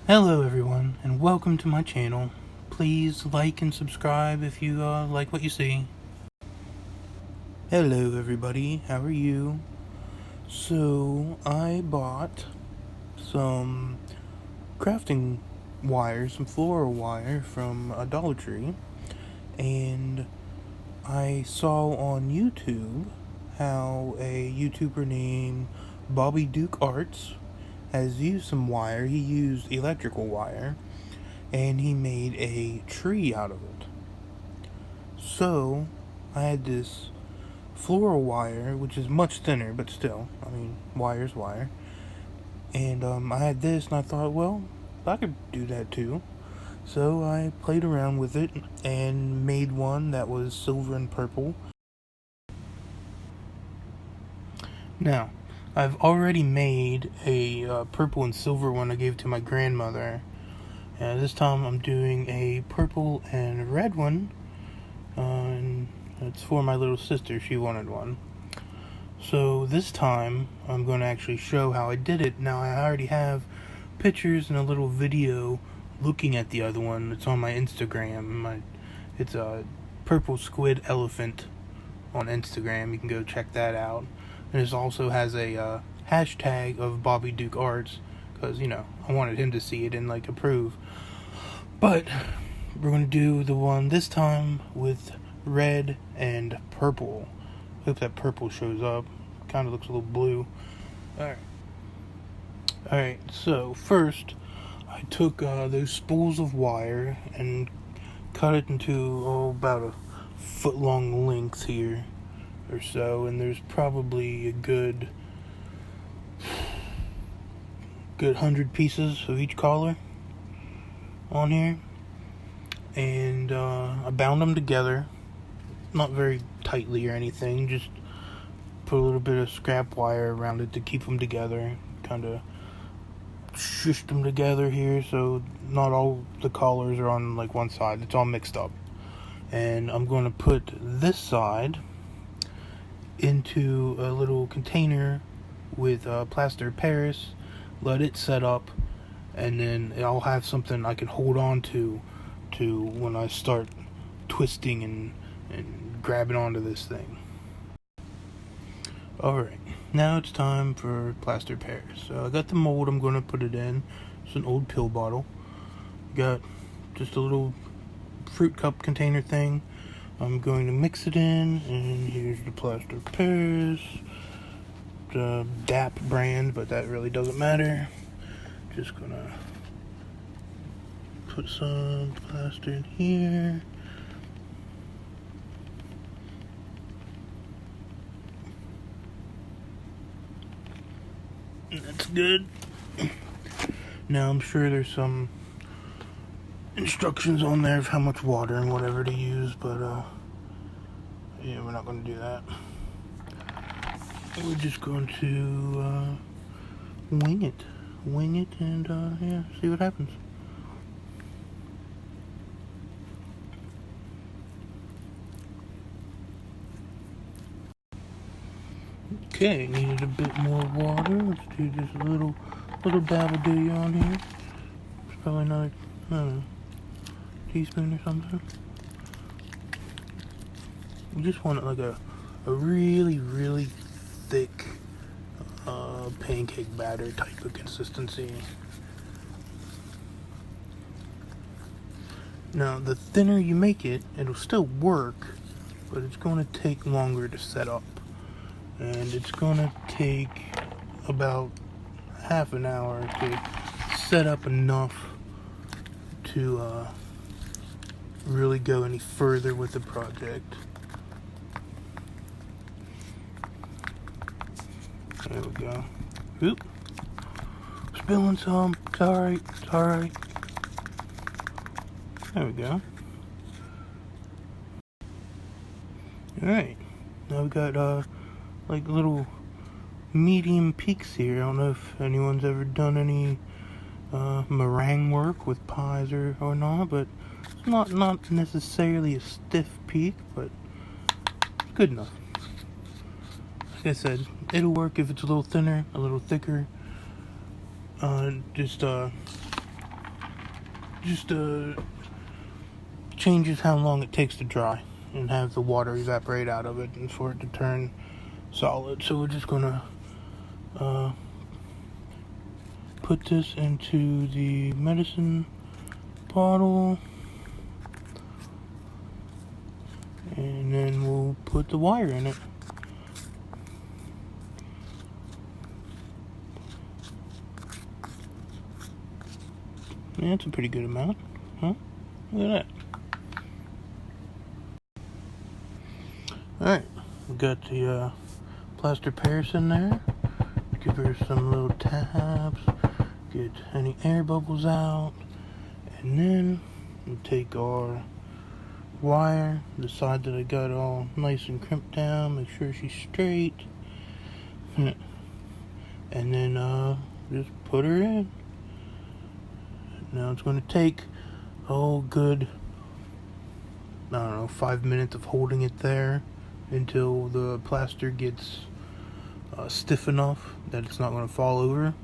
Hello everyone, and welcome to my channel. Please like and subscribe if you like what you see. Hello everybody, how are you? So, I bought some crafting wire, some floral wire from Dollar Tree, and I saw on YouTube how a YouTuber named Bobbydukearts has used some wire. He used electrical wire, and he made a tree out of it. So, I had this floral wire, which is much thinner, but still, I mean, wire's wire. And I had this, and I thought, well, I could do that too. So I played around with it and made one that was silver and purple. Now, I've already made a purple and silver one I gave to my grandmother. And this time I'm doing a purple and red one. And it's for my little sister, she wanted one. So this time I'm going to actually show how I did it. Now I already have pictures and a little video looking at the other one. It's on my Instagram. It's a purple squid elephant on Instagram. You can go check that out. And it also has a hashtag of Bobbydukearts, because, you know, I wanted him to see it and like approve. But we're going to do the one this time with red and purple. Hope that purple shows up. Kind of looks a little blue. Alright, so first I took those spools of wire and cut it into about a foot long length here or so, and there's probably a good 100 pieces of each collar on here. And I bound them together, not very tightly or anything, just put a little bit of scrap wire around it to keep them together, kind of shushed them together here so not all the collars are on like one side, it's all mixed up. And I'm going to put this side into a little container with plaster of Paris, let it set up, and then I'll have something I can hold on to when I start twisting and grabbing onto this thing. Alright, now it's time for plaster Paris. So I got the mold I'm going to put it in. It's an old pill bottle. Got just a little fruit cup container thing. I'm going to mix it in, and here's the plaster Paris. The DAP brand, but that really doesn't matter. Just gonna put some plaster in here. That's good. Now I'm sure there's some instructions on there of how much water and whatever to use, but yeah, we're not going to do that. We're just going to wing it and yeah, see what happens. Okay, needed a bit more water. Let's do just a little dabble on here. It's probably not, I don't know, teaspoon or something. You just want it like a really thick pancake batter type of consistency. Now, the thinner you make it, it'll still work, but it's going to take longer to set up. And it's going to take about half an hour to set up enough to really go any further with the project. There we go. Oop. Spilling some. It's alright. It's alright. There we go. Alright. Now we've got like little medium peaks here. I don't know if anyone's ever done any meringue work with pies or not, but it's not necessarily a stiff peak, but it's good enough. Like I said, it'll work if it's a little thinner, a little thicker. Just just changes how long it takes to dry and have the water evaporate out of it and for it to turn solid. So we're just gonna put this into the medicine bottle, and then we'll put the wire in it. Yeah, that's a pretty good amount, huh? Look at that. Alright, we got the plaster Paris in there. Give her some little taps, get any air bubbles out, and then we'll take our wire, the side that I got all nice and crimped down, make sure she's straight, and then just put her in. Now it's going to take good, I don't know, 5 minutes of holding it there until the plaster gets stiff enough that it's not going to fall over,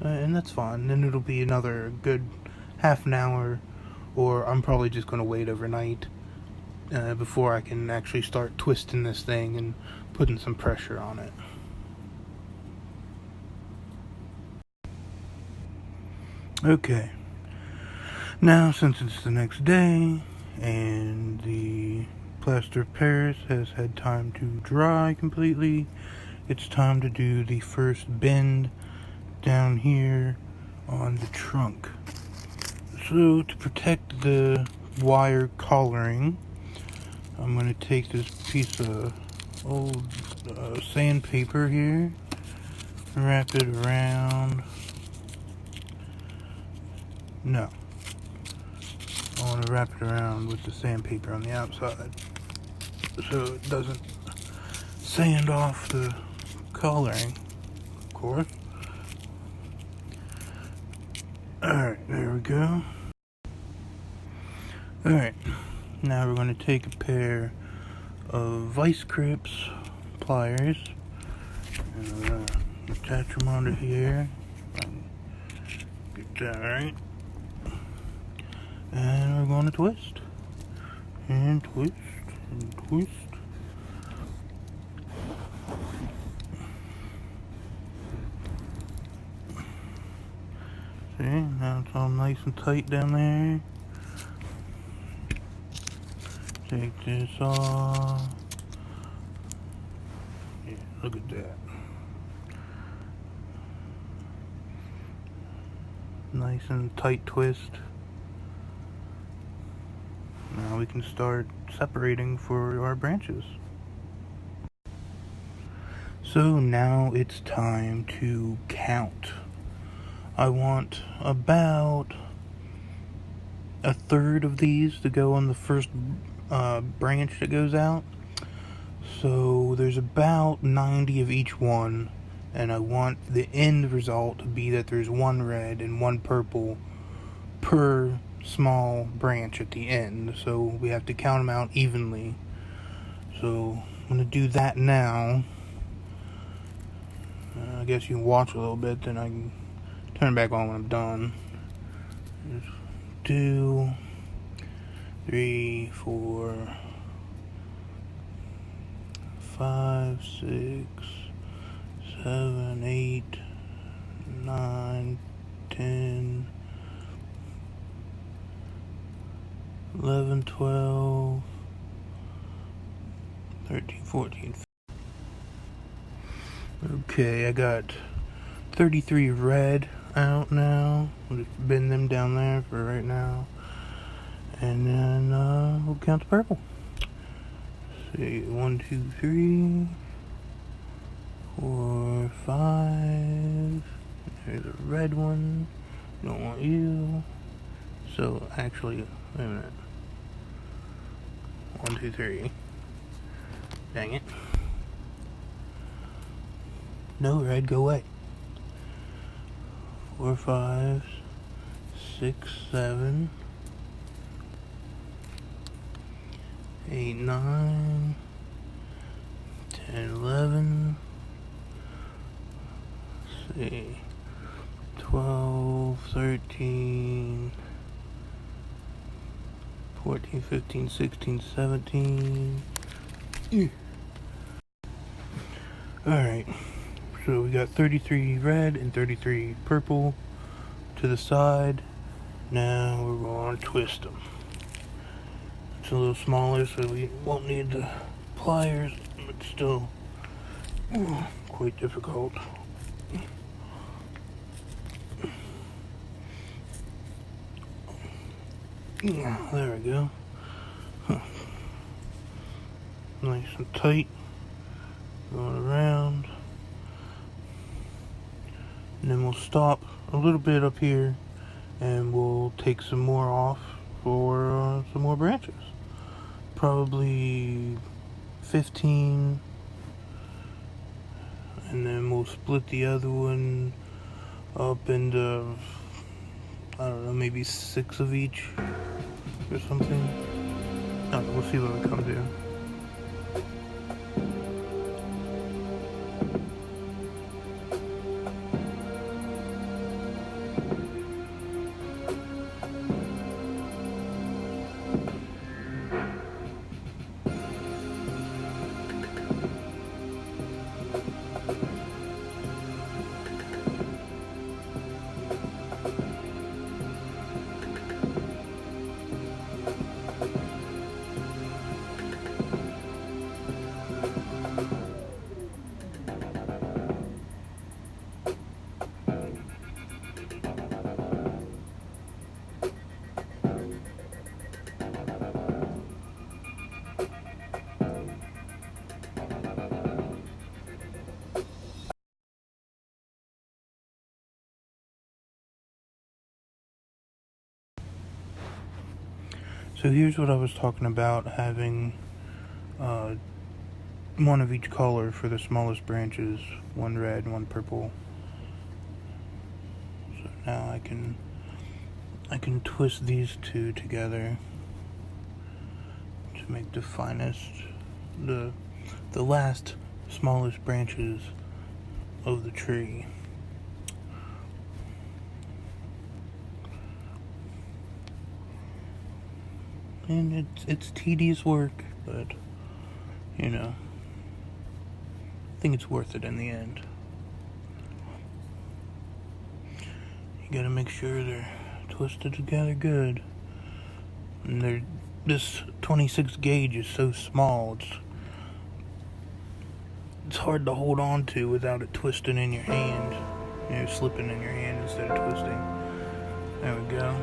and that's fine. Then it'll be another good half an hour, or I'm probably just going to wait overnight before I can actually start twisting this thing and putting some pressure on it. Okay, now since it's the next day and the plaster of Paris has had time to dry completely, it's time to do the first bend down here on the trunk. So to protect the wire collaring, I'm going to take this piece of old sandpaper here, wrap it around. No, I want to wrap it around with the sandpaper on the outside so it doesn't sand off the coloring, of course. Alright, there we go. Alright, now we're going to take a pair of vice grips pliers and we're going to attach them onto here. Get that right. And we're going to twist and twist and twist. See, now it's all nice and tight down there. Take this off. Yeah, look at that. Nice and tight twist. Now we can start separating for our branches. So now it's time to count. I want about a third of these to go on the first branch that goes out. So there's about 90 of each one, and I want the end result to be that there's one red and one purple per small branch at the end, so we have to count them out evenly. So I'm going to do that now. I guess you can watch a little bit, then I can turn it back on when I'm done. Just 2, 3, 4, 5, 6, 7, 8, 9, 10, 11, 12, 13, 14. Okay, I got 33 red out now. We'll just bend them down there for right now. And then we'll count the purple. Let's see, 1, 2, 3, 4, 5. There's a red one. Don't want you. So actually, wait a minute. 1, 2, 3. Dang it. No, red, go away. 4, 5, 6, 7, 8, 9, 10, 11. Let's see. 12, 13, 14, 15, 16, 17. Alright, so we got 33 red and 33 purple to the side. Now we're going to twist them. It's a little smaller, so we won't need the pliers, but still quite difficult. There we go. Nice and tight. Going around. And then we'll stop a little bit up here and we'll take some more off for some more branches. Probably 15. And then we'll split the other one up into, I don't know, maybe 6 of each or something. I don't know, we'll see what we come to. So here's what I was talking about, having one of each color for the smallest branches, one red, one purple. So now I can twist these two together to make the finest, the last smallest branches of the tree. And it's tedious work, but you know, I think it's worth it in the end. You gotta make sure they're twisted together good. And this 26 gauge is so small, it's hard to hold on to without it twisting in your hand. You know, slipping in your hand instead of twisting. There we go.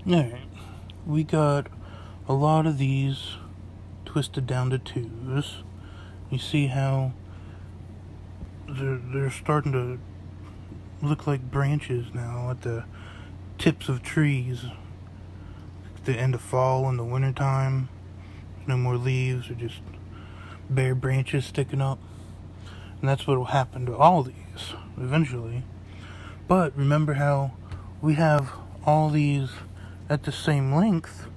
Alright, we got a lot of these twisted down to 2s. You see how they're starting to look like branches now at the tips of trees. The end of fall and the winter time. No more leaves, or just bare branches sticking up. And that's what will happen to all these eventually. But remember how we have all these at the same length,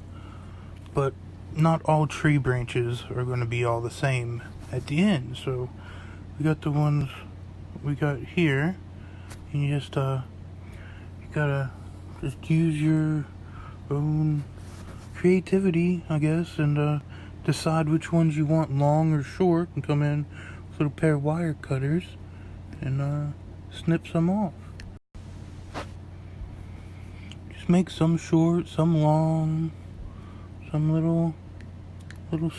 but not all tree branches are going to be all the same at the end. So we got the ones we got here, and you gotta just use your own creativity, I guess, and decide which ones you want long or short, and come in with a little pair of wire cutters and snip some off. Just make some short, some long, some little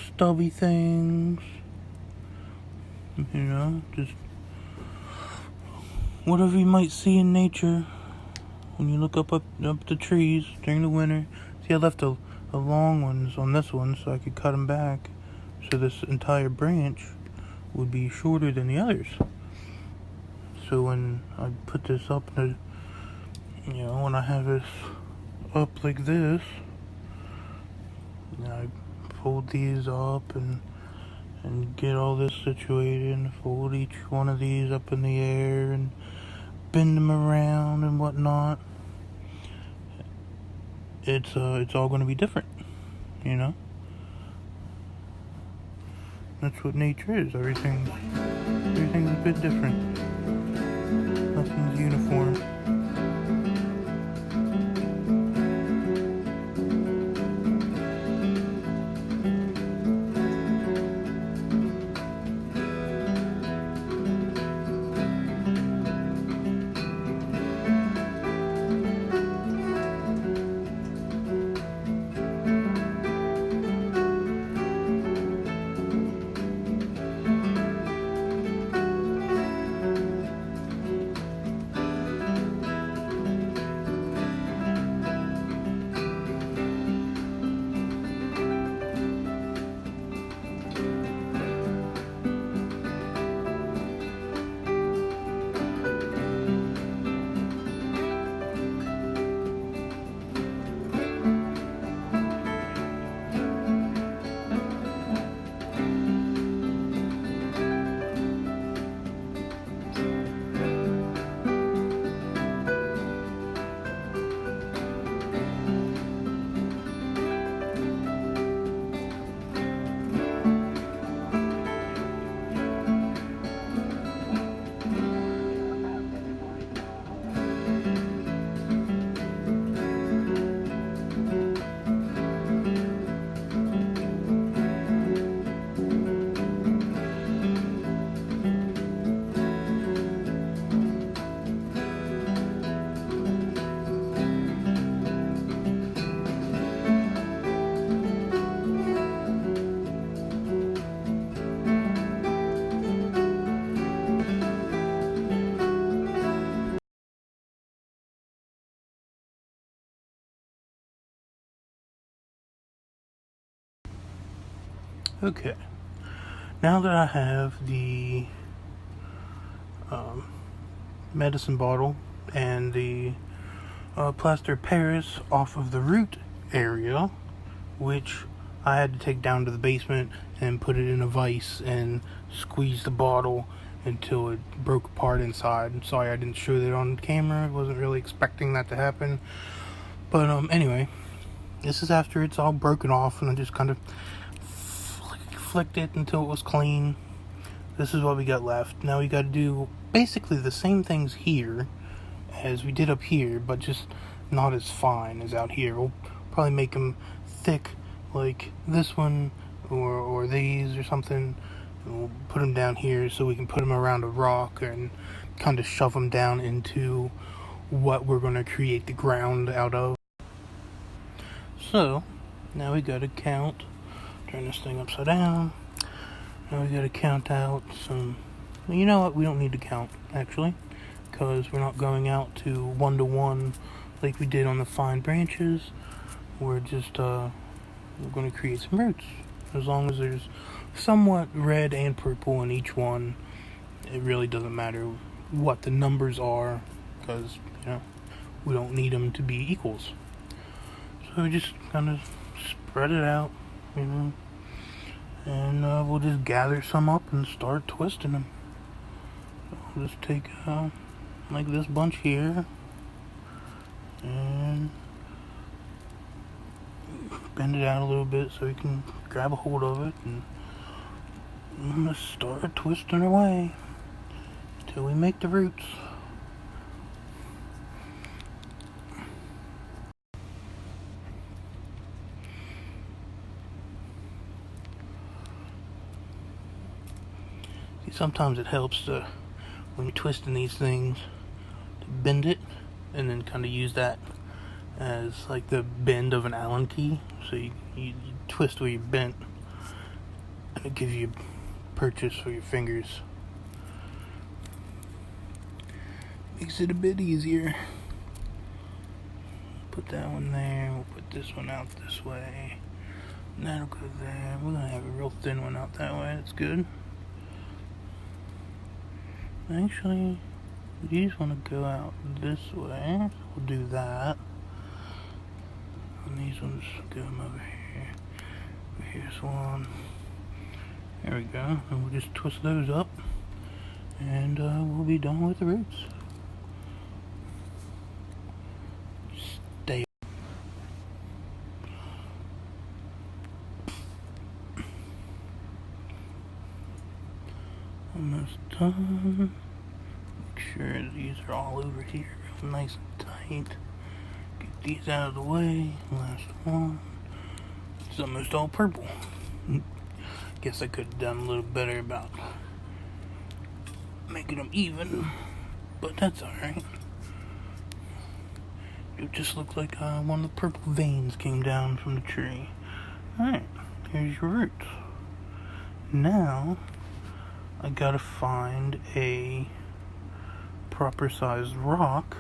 stubby things. You know, just whatever you might see in nature when you look up the trees during the winter. See, I left the long ones on this one so I could cut them back, so this entire branch would be shorter than the others. So when I put this up, when I have this up like this, I fold these up and get all this situated, and fold each one of these up in the air and bend them around and whatnot. It's all going to be different, you know. That's what nature is. Everything's a bit different. Nothing's uniform. Okay, now that I have the medicine bottle and the plaster of Paris off of the root area, which I had to take down to the basement and put it in a vise and squeeze the bottle until it broke apart inside. I'm sorry I didn't show that on camera. I wasn't really expecting that to happen. But anyway, this is after it's all broken off, and I just kind of flicked it until it was clean. This is what we got left. Now we got to do basically the same things here as we did up here, but just not as fine as out here. We'll probably make them thick like this one or these or something. And we'll put them down here so we can put them around a rock and kind of shove them down into what we're going to create the ground out of. So now we got to count. Turn this thing upside down. Now we gotta count out some. You know what? We don't need to count, actually, because we're not going out to 1-to-1 like we did on the fine branches, we're just we're going to create some roots. As long as there's somewhat red and purple in each one, it really doesn't matter what the numbers are, because we don't need them to be equals. So we just kind of spread it out, and we'll just gather some up and start twisting them. So I'll just take like this bunch here and bend it out a little bit so we can grab a hold of it, and I'm gonna start twisting away till we make the roots. See, sometimes it helps to, when you're twisting these things, to bend it and then kind of use that as like the bend of an Allen key. So you twist where you bent, and it gives you purchase for your fingers. Makes it a bit easier. Put that one there, we'll put this one out this way, and that'll go there. We're gonna have a real thin one out that way, that's good. Actually, these want to go out this way, so we'll do that. And these ones go over here. Here's one. There we go. And we'll just twist those up, and we'll be done with the roots. Stay. Almost done. Make sure these are all over here, nice and tight. Get these out of the way. Last one. It's almost all purple. Guess I could have done a little better about making them even, but that's alright. It just looked like one of the purple veins came down from the tree. Alright, here's your roots. Now, I gotta find a proper sized rock.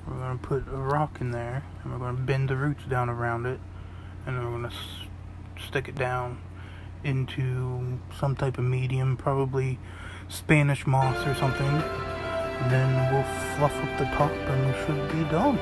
We're gonna put a rock in there, and we're gonna bend the roots down around it, and then we're gonna stick it down into some type of medium, probably Spanish moss or something. And then we'll fluff up the top and we should be done.